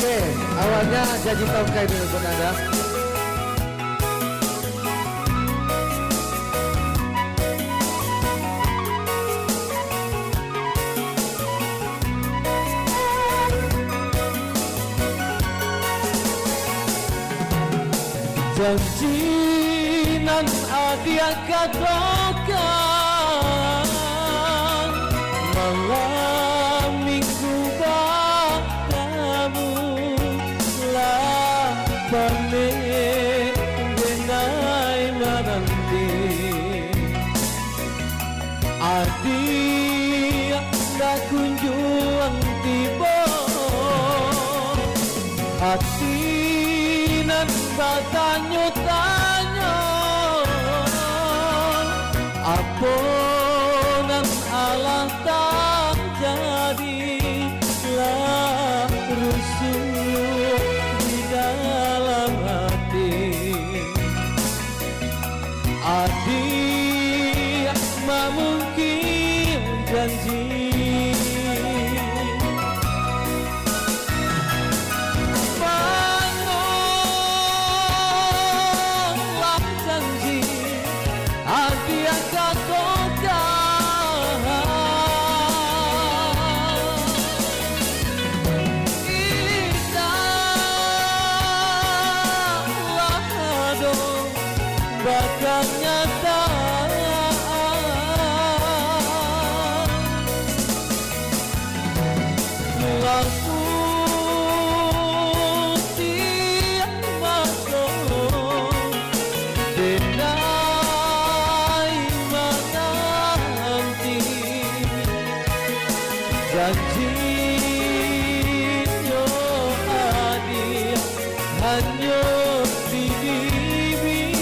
Oke, awalnya janji tongkai dulu buat Anda. Janji nan adia katakan malam minggu kamu lah panen denai menanti adia nak kunjung tiba hati nan bertanya-tanya apa nan Allah tak jadi lah rusuh di dalam hati adik mungkin janji bakal nyata laku tiap masuk denai menanti janji yo hadir hanya di bibir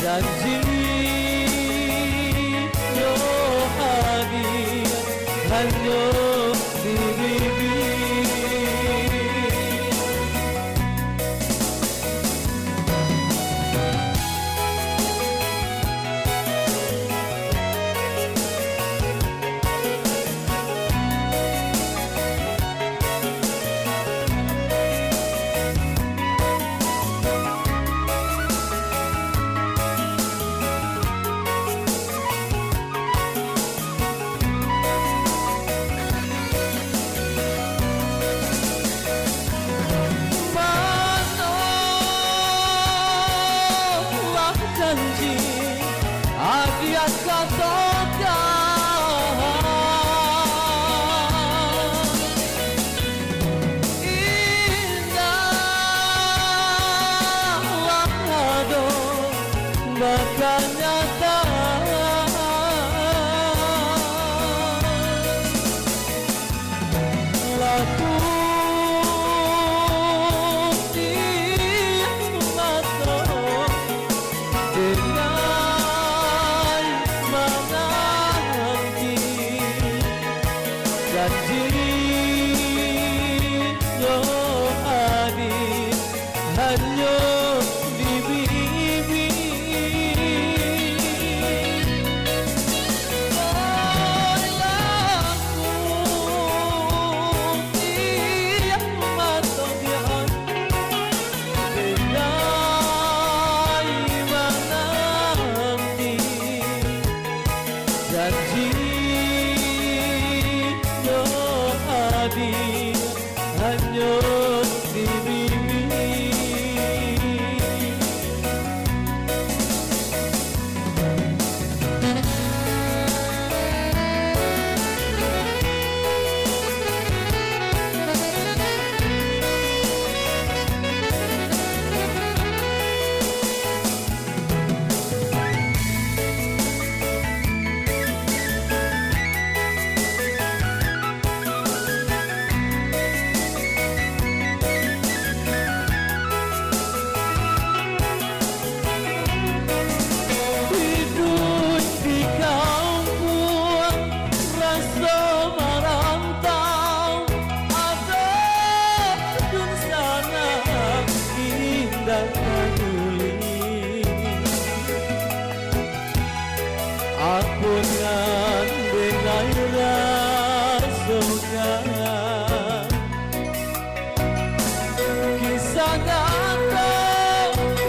janji yo hadir hanya di bibir janji adia katakan indahlah ado bakal nyata laku janji yo hadir hanya di bibir laku tiap mata dia denai menanti janji hadir hanya sayang. Kisah nyata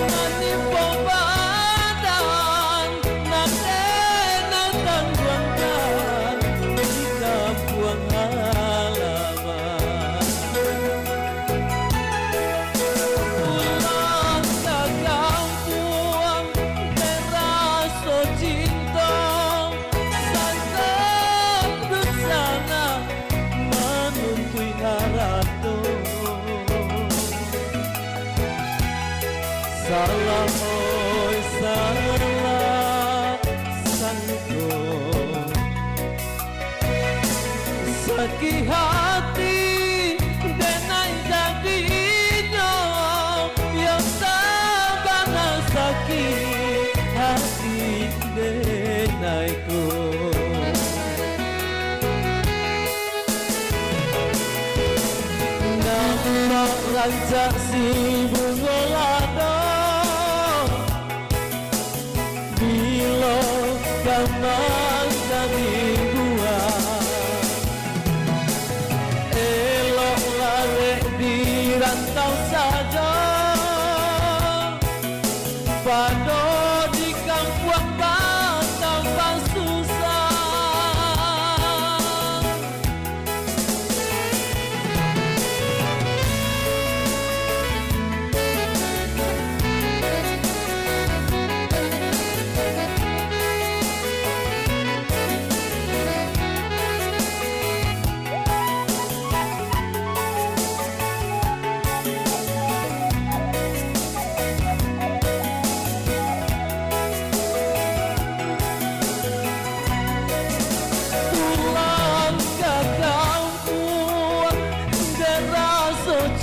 nanti pembadan nanti buangkan di kampung halaman. Pulang ke kampung terasa cinta sangat bersana menuntui haratu. Salah oi salah sangko sakit hati denai jadinya yang sabana sakit hati denaiku. Nampak rancak si bunga lada bila kaman jadi buah, elok lari di rantau saja pada di kampung tanpa susah.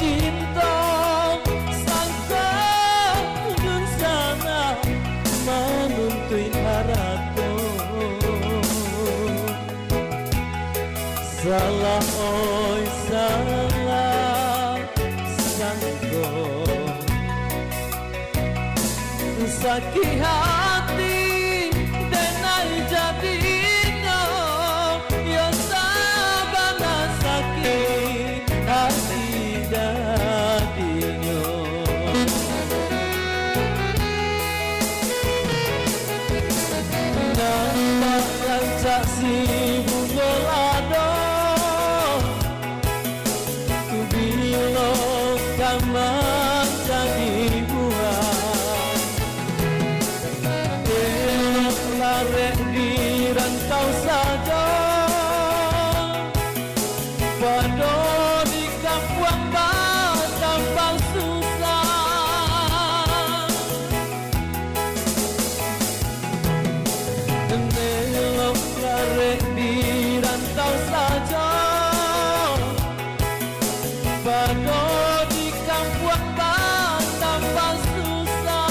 Cinta sangka dun sana menuntui haratu. Salah oi salah sangko sakit hati denai jadinya yang sabana sakit hati jadinya. Nampak rancak si bunga lada bila kaman jadi buah, elok lari di rantau saja pada di kampung tanpa susah. Elok lari di rantau saja pada di kampung tanpa susah.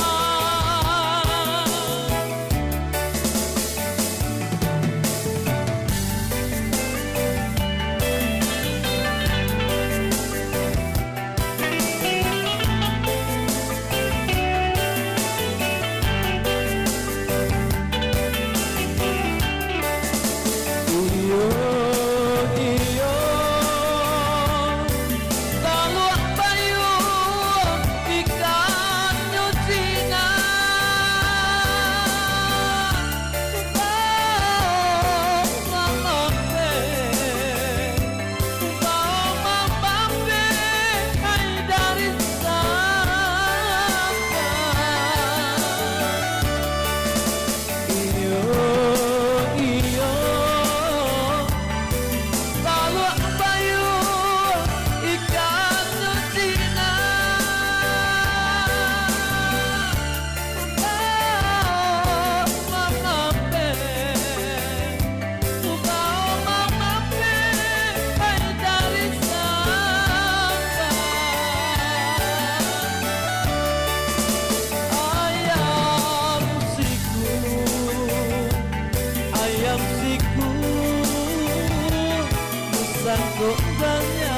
Gombangnya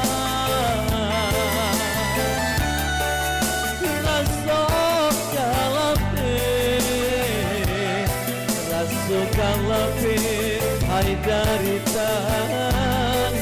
raso kalape hai dari tangan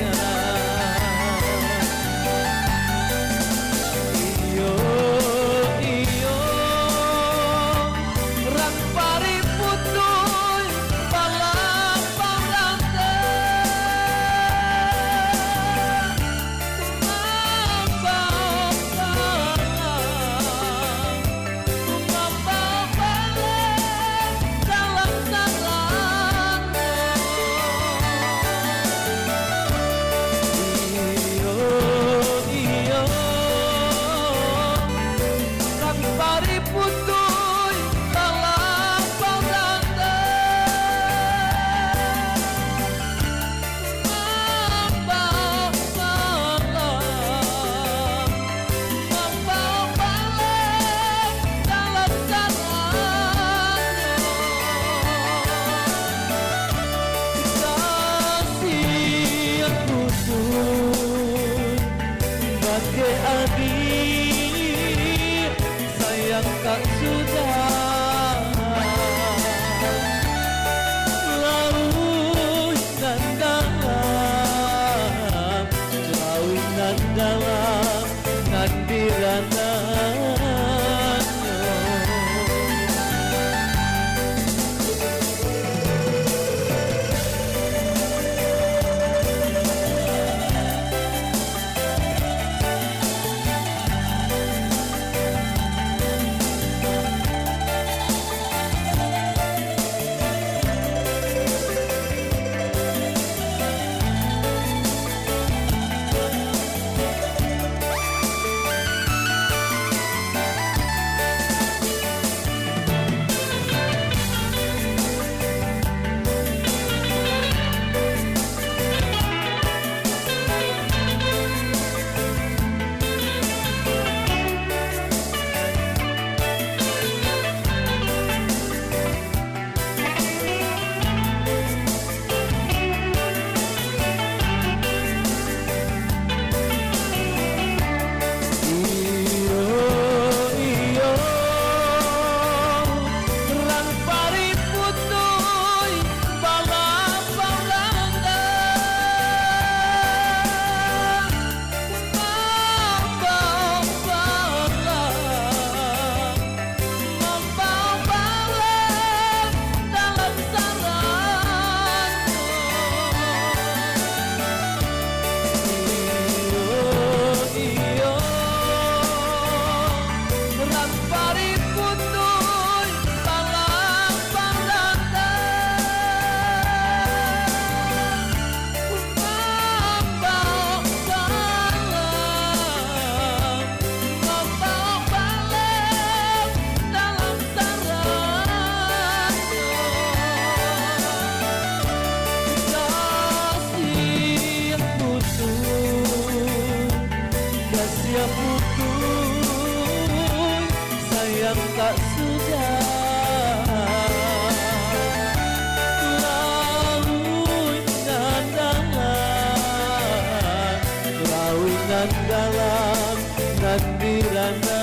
sebagai adik sayang tak sudah launan dalam nandirana sayang tak sudah launan dalam nandirana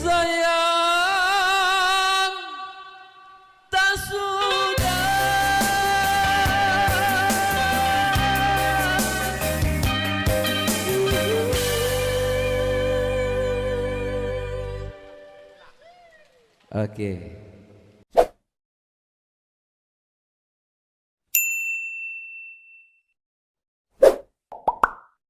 sayang tak sudah. Oke.